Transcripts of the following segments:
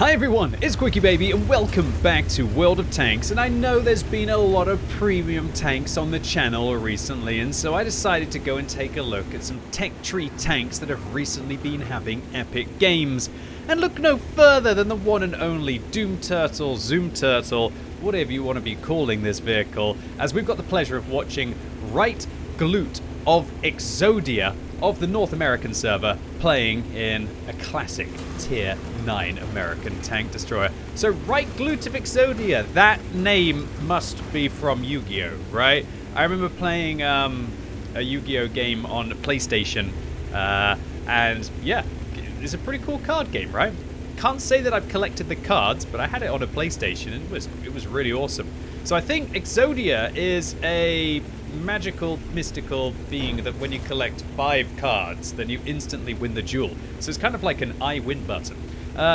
Hi everyone, it's QuickyBaby and welcome back to World of Tanks, and I know there's been a lot of premium tanks on the channel recently, and so I decided to go and take a look at some tech tree tanks that have recently been having epic games. And look no further than the one and only Doom Turtle, Zoom Turtle, whatever you want to be calling this vehicle, as we've got the pleasure of watching Right Glute of Exodia of the North American server playing in a classic Tier 9 American tank destroyer. So Right Glute of Exodia, that name must be from Yu-Gi-Oh, right? I remember playing a Yu-Gi-Oh game on Playstation, and yeah, it's a pretty cool card game, right? Can't say that I've collected the cards, but I had it on a PlayStation and it was really awesome. So I think Exodia is a magical, mystical being that when you collect 5 cards, then you instantly win the duel. So it's kind of like an I win button.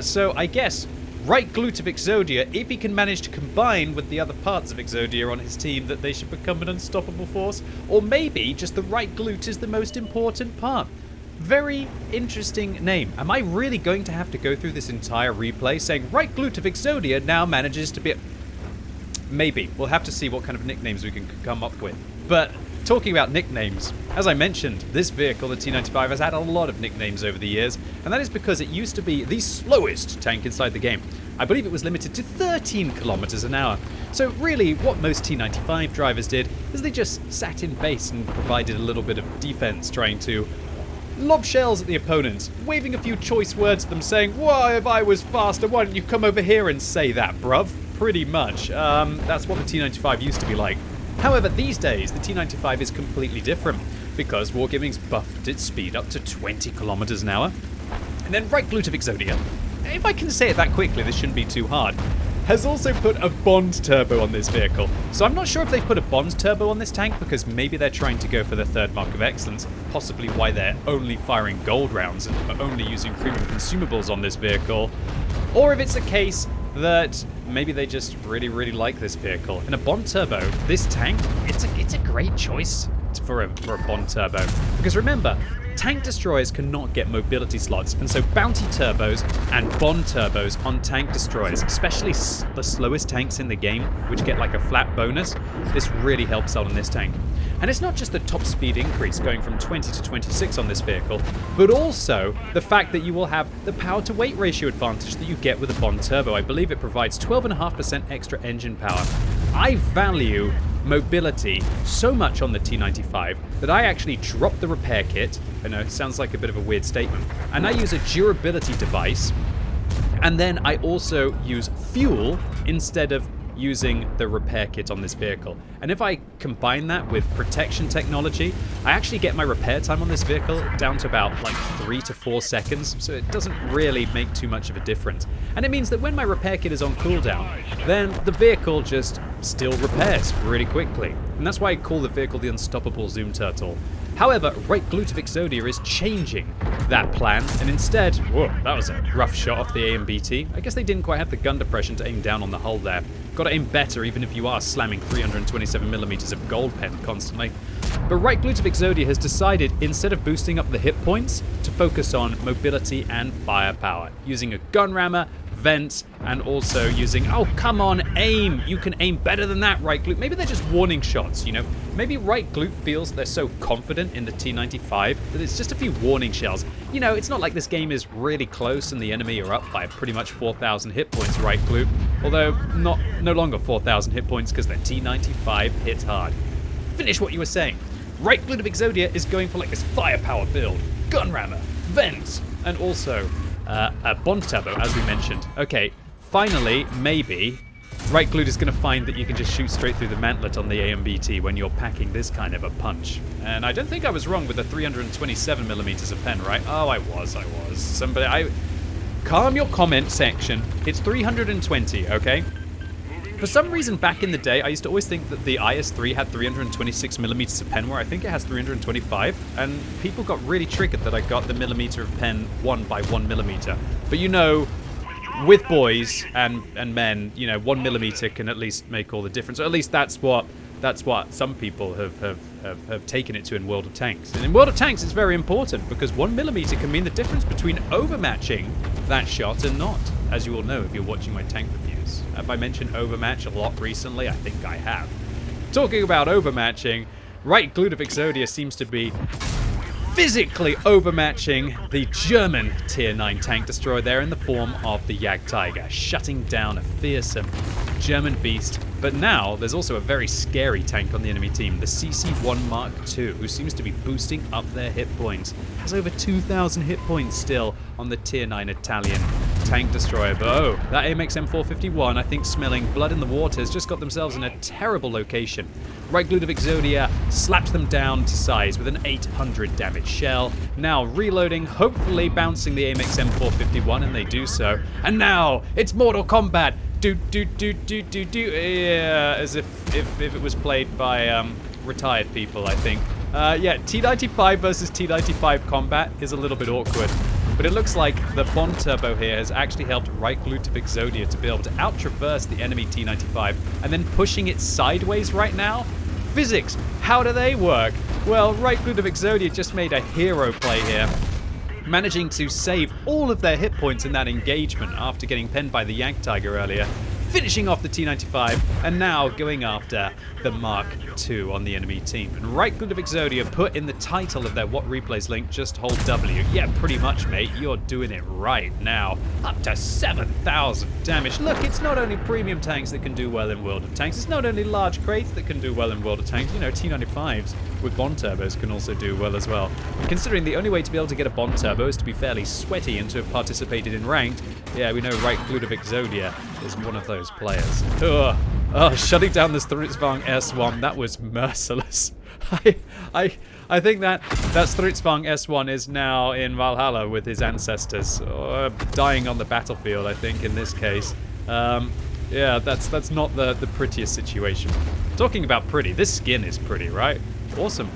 So I guess Right Glute of Exodia, if he can manage to combine with the other parts of Exodia on his team, that they should become an unstoppable force. Or maybe just the Right Glute is the most important part. Very interesting name. Am I really going to have to go through this entire replay saying Right Glute of Exodia now manages to be... Maybe. We'll have to see what kind of nicknames we can come up with. But talking about nicknames, as I mentioned, this vehicle, the T95, has had a lot of nicknames over the years, and that is because it used to be the slowest tank inside the game. I believe it was limited to 13 kilometers an hour. So really, what most T95 drivers did is they just sat in base and provided a little bit of defense, trying to lob shells at the opponents, waving a few choice words at them, saying, "Why, if I was faster, why don't you come over here and say that, bruv?" Pretty much. That's what the T95 used to be like. However, these days, the T95 is completely different, because Wargaming's buffed its speed up to 20 kilometers an hour. And then Right Glute of Exodia, if I can say it that quickly, this shouldn't be too hard, has also put a Bond turbo on this vehicle. So I'm not sure if they've put a Bond turbo on this tank, because maybe they're trying to go for the third mark of excellence, possibly why they're only firing gold rounds and only using premium consumables on this vehicle. Or if it's a case that maybe they just really like this vehicle. In a Bond turbo, this tank, it's a great choice for a Bond turbo. Because remember, tank destroyers cannot get mobility slots, and so bounty turbos and Bond turbos on tank destroyers, especially the slowest tanks in the game, which get like a flat bonus, this really helps out on this tank. And it's not just the top speed increase going from 20 to 26 on this vehicle, but also the fact that you will have the power to weight ratio advantage that you get with a Bond turbo. I believe it provides 12.5% extra engine power. I value mobility so much on the T95 that I actually drop the repair kit. I know it sounds like a bit of a weird statement, and I use a durability device, and then I also use fuel instead of using the repair kit on this vehicle. And if I combine that with protection technology, I actually get my repair time on this vehicle down to about like 3 to 4 seconds, so it doesn't really make too much of a difference. And it means that when my repair kit is on cooldown, then the vehicle just still repairs really quickly. And that's why I call the vehicle the Unstoppable Zoom Turtle. However, Right Glute of Exodia is changing that plan, and instead, whoa, that was a rough shot off the AMBT. I guess they didn't quite have the gun depression to aim down on the hull there. Got to aim better even if you are slamming 327mm of gold pen constantly. But Right Glute of Exodia has decided, instead of boosting up the hit points, to focus on mobility and firepower, using a gun rammer, vent, and also using, oh come on, aim! You can aim better than that, Right Glute. Maybe they're just warning shots, you know? Maybe Right Glute feels they're so confident in the T95 that it's just a few warning shells. You know, it's not like this game is really close and the enemy are up by pretty much 4,000 hit points, Right Glute. Although, no longer 4,000 hit points because their T95 hits hard. Finish what you were saying. Right Glute of Exodia is going for like this firepower build, gun rammer, vents, and also a Bond turbo, as we mentioned. Okay, finally, maybe Right Glute is going to find that you can just shoot straight through the mantlet on the AMBT when you're packing this kind of a punch. And I don't think I was wrong with the 327mm of pen, right? Oh, I was. Somebody, calm your comment section. It's 320, okay? For some reason, back in the day, I used to always think that the IS-3 had 326mm of pen, where I think it has 325, and people got really triggered that I got the millimeter of pen 1 by 1mm. But you know, with boys and men, you know, 1mm can at least make all the difference. Or at least that's what some people have taken it to in World of Tanks. And in World of Tanks, it's very important because 1mm can mean the difference between overmatching that shot and not, as you all know if you're watching my tank reviews. Have I mentioned overmatch a lot recently? I think I have. Talking about overmatching, right glute of Exodia seems to be physically overmatching the German Tier 9 tank destroyer there in the form of the Jagdtiger, shutting down a fearsome German beast. But now there's also a very scary tank on the enemy team, the CC1 Mark II, who seems to be boosting up their hit points. Has over 2,000 hit points still on the Tier 9 Italian tank destroyer. But oh, that AMX M451, I think smelling blood in the water, has just got themselves in a terrible location. Right glute of Exodia slaps them down to size with an 800 damage shell. Now reloading, hopefully bouncing the AMX M451, and they do so. And now it's Mortal Kombat. Yeah, as if it was played by retired people, I think. Yeah, T95 versus T95 combat is a little bit awkward. But it looks like the Bond Turbo here has actually helped right glute of Exodia to be able to out-traverse the enemy T95 and then pushing it sideways right now. Physics, how do they work? Well, right glute of Exodia just made a hero play here, managing to save all of their hit points in that engagement after getting penned by the Jagdtiger earlier, finishing off the T95, and now going after the Mark II on the enemy team. And right glute of Exodia put in the title of their What Replays link, just hold W. Yeah, pretty much, mate. You're doing it right now. Up to 7,000 damage. Look, it's not only premium tanks that can do well in World of Tanks. It's not only large crates that can do well in World of Tanks. You know, T95s with Bond Turbos can also do well as well. And considering the only way to be able to get a Bond Turbo is to be fairly sweaty and to have participated in Ranked, yeah, we know right glute of Exodia is one of those players. Ugh. Oh, shutting down this Strutzwang S1, that was merciless. I think that Strutzwang S1 is now in Valhalla with his ancestors, dying on the battlefield, I think, in this case. Yeah, that's not the prettiest situation. Talking about pretty, this skin is pretty, right? Awesome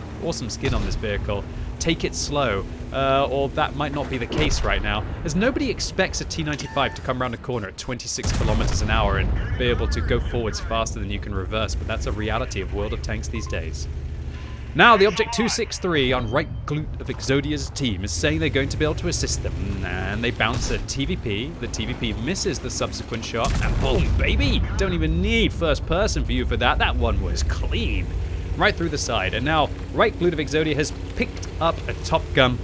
skin on this vehicle. Take it slow, or that might not be the case right now, as nobody expects a T95 to come around a corner at 26 kilometers an hour and be able to go forwards faster than you can reverse, but that's a reality of World of Tanks these days. Now, the Object 263 on right glute of Exodia's team is saying they're going to be able to assist them, and they bounce a TVP. The TVP misses the subsequent shot, and boom, baby! Don't even need first-person view for that. That one was clean. Right through the side, and now right glute of Exodia has picked up a Top Gun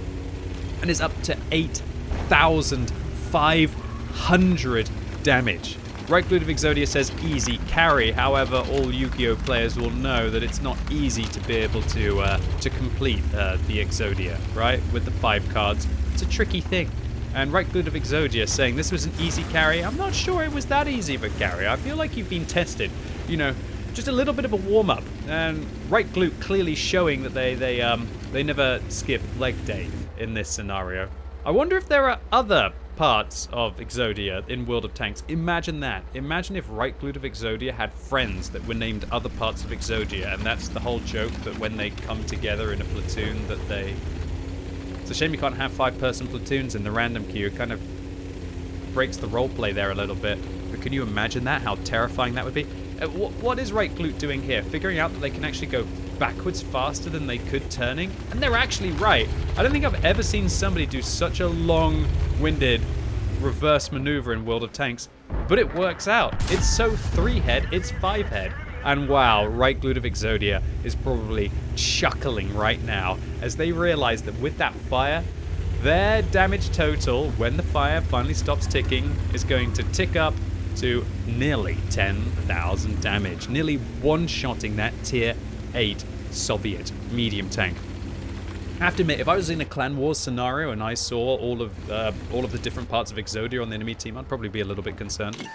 and is up to 8,500 damage. Right glute of Exodia says easy carry, however, all Yu-Gi-Oh players will know that it's not easy to be able to complete the Exodia, right? With the 5 cards, it's a tricky thing. And right glute of Exodia saying this was an easy carry. I'm not sure it was that easy of a carry. I feel like you've been tested, you know. Just a little bit of a warm-up, and right glute clearly showing that they never skip leg day in this scenario. I wonder if there are other parts of Exodia in World of Tanks. Imagine that. Imagine if right glute of Exodia had friends that were named other parts of Exodia, and that's the whole joke, that when they come together in a platoon that they... It's a shame you can't have 5-person platoons in the random queue. It kind of breaks the roleplay there a little bit. But can you imagine that? How terrifying that would be? What is right glute doing here? Figuring out that they can actually go backwards faster than they could turning? And they're actually right. I don't think I've ever seen somebody do such a long-winded reverse maneuver in World of Tanks, but it works out. It's so 3-head, it's 5-head. And wow, right glute of Exodia is probably chuckling right now as they realize that with that fire, their damage total, when the fire finally stops ticking, is going to tick up to nearly 10,000 damage, nearly one-shotting that Tier 8 Soviet medium tank. I have to admit, if I was in a Clan Wars scenario and I saw all of the different parts of Exodia on the enemy team, I'd probably be a little bit concerned.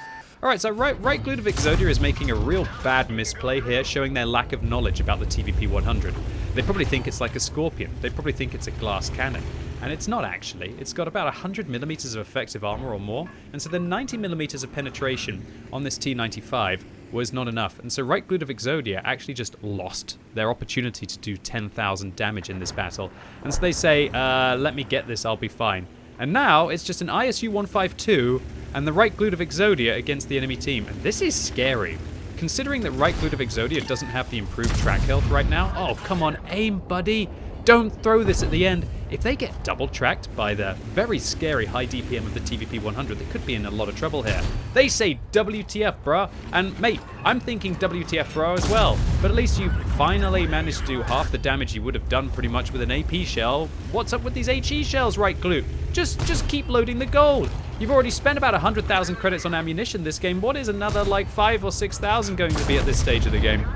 Alright, so right glute of Exodia is making a real bad misplay here, showing their lack of knowledge about the TVP-100. They probably think it's like a Scorpion. They probably think it's a glass cannon. And it's not actually. It's got about 100 millimeters of effective armor or more, and so the 90 millimeters of penetration on this T95 was not enough. And so right glute of Exodia actually just lost their opportunity to do 10,000 damage in this battle. And so they say, let me get this, I'll be fine. And now it's just an ISU 152 and the right glute of Exodia against the enemy team. And this is scary. Considering that right glute of Exodia doesn't have the improved track health right now. Oh, come on, aim, buddy. Don't throw this at the end. If they get double tracked by the very scary high DPM of the TVP 100, they could be in a lot of trouble here. They say WTF, bruh. And mate, I'm thinking WTF, bro, as well. But at least you finally managed to do half the damage you would have done pretty much with an AP shell. What's up with these HE shells, right, Glute? Just keep loading the gold. You've already spent about 100,000 credits on ammunition this game. What is another like 5,000 or 6,000 going to be at this stage of the game?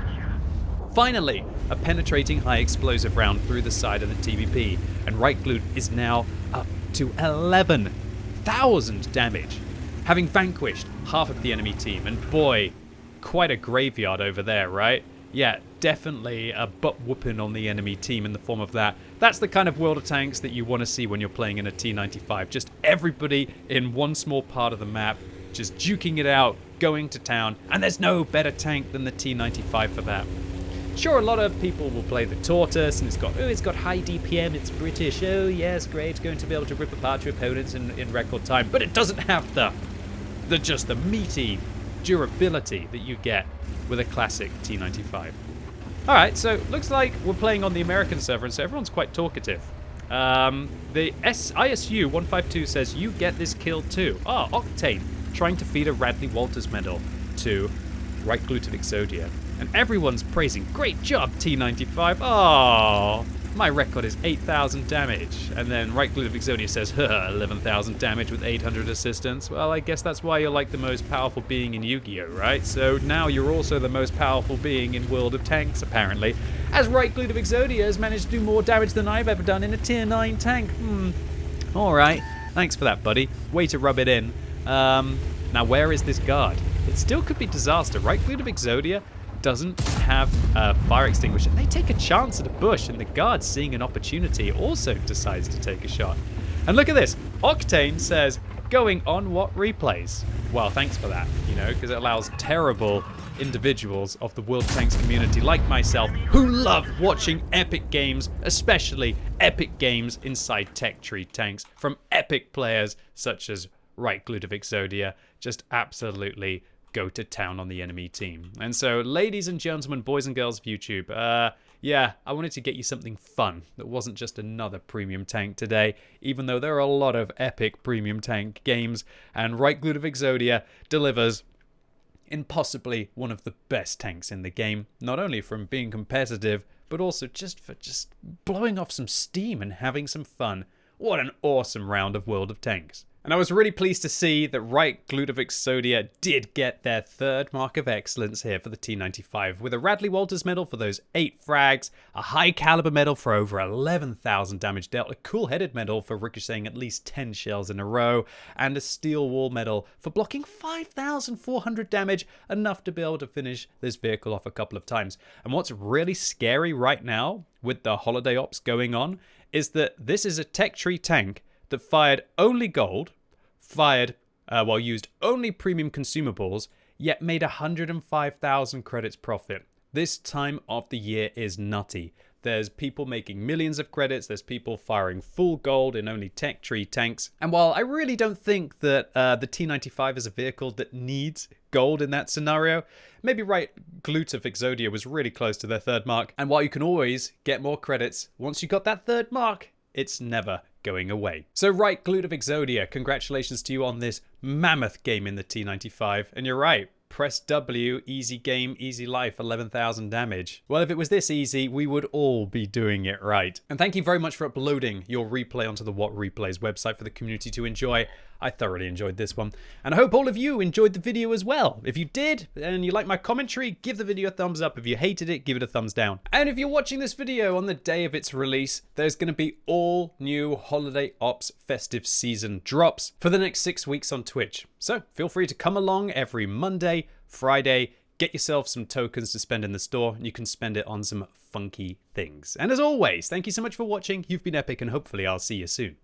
Finally, a penetrating high explosive round through the side of the TVP, and right glute is now up to 11,000 damage, having vanquished half of the enemy team. And boy, quite a graveyard over there, right? Yeah, definitely a butt whooping on the enemy team in the form of that. That's the kind of World of Tanks that you want to see when you're playing in a T95. Just everybody in one small part of the map, just duking it out, going to town, and there's no better tank than the T95 for that. Sure, a lot of people will play the Tortoise, and it's got high DPM, it's British, oh yes, great, going to be able to rip apart your opponents in record time, but it doesn't have the meaty durability that you get with a classic T95. Alright, so looks like we're playing on the American server, and so everyone's quite talkative. The ISU 152 says, you get this kill too. Ah, Octane, trying to feed a Radley Walters medal to right glute of Exodia. And everyone's praising, great job, T95. Oh, my record is 8,000 damage. And then right glute of Exodia says, 11,000 damage with 800 assistance. Well, I guess that's why you're like the most powerful being in Yu-Gi-Oh, right? So now you're also the most powerful being in World of Tanks, apparently. As right glute of Exodia has managed to do more damage than I've ever done in a tier 9 tank. Alright, thanks for that, buddy. Way to rub it in. Now where is this guard? It still could be disaster. Right glute of Exodia doesn't have a fire extinguisher. They take a chance at a bush, and the guard, seeing an opportunity, also decides to take a shot. And look at this. Octane says, going on what replays? Well, thanks for that, you know, because it allows terrible individuals of the World Tanks community like myself who love watching epic games, especially epic games inside tech tree tanks from epic players such as right glute of Exodia, just absolutely go to town on the enemy team. And so, ladies and gentlemen, boys and girls of YouTube, yeah, I wanted to get you something fun that wasn't just another premium tank today, even though there are a lot of epic premium tank games, and right glute of Exodia delivers in possibly one of the best tanks in the game, not only from being competitive, but also just for blowing off some steam and having some fun. What an awesome round of World of Tanks. And I was really pleased to see that right glute of Exodia did get their third mark of excellence here for the T95, with a Radley Walters medal for those 8 frags, a high caliber medal for over 11,000 damage dealt, a cool headed medal for ricocheting at least 10 shells in a row, and a steel wall medal for blocking 5,400 damage, enough to be able to finish this vehicle off a couple of times. And what's really scary right now with the holiday ops going on is that this is a tech tree tank that fired only gold, used only premium consumables, yet made 105,000 credits profit. This time of the year is nutty. There's people making millions of credits, there's people firing full gold in only tech tree tanks. And while I really don't think that the T95 is a vehicle that needs gold in that scenario, maybe right glute of Exodia was really close to their third mark. And while you can always get more credits, once you got that third mark, it's never going away. So right glute of Exodia, congratulations to you on this mammoth game in the T95. And you're right, press W, easy game, easy life, 11,000 damage. Well, if it was this easy, we would all be doing it right. And thank you very much for uploading your replay onto the What Replays website for the community to enjoy. I thoroughly enjoyed this one. And I hope all of you enjoyed the video as well. If you did, and you like my commentary, give the video a thumbs up. If you hated it, give it a thumbs down. And if you're watching this video on the day of its release, there's going to be all new Holiday Ops festive season drops for the next 6 weeks on Twitch. So feel free to come along every Monday, Friday, get yourself some tokens to spend in the store, and you can spend it on some funky things. And as always, thank you so much for watching. You've been epic, and hopefully I'll see you soon.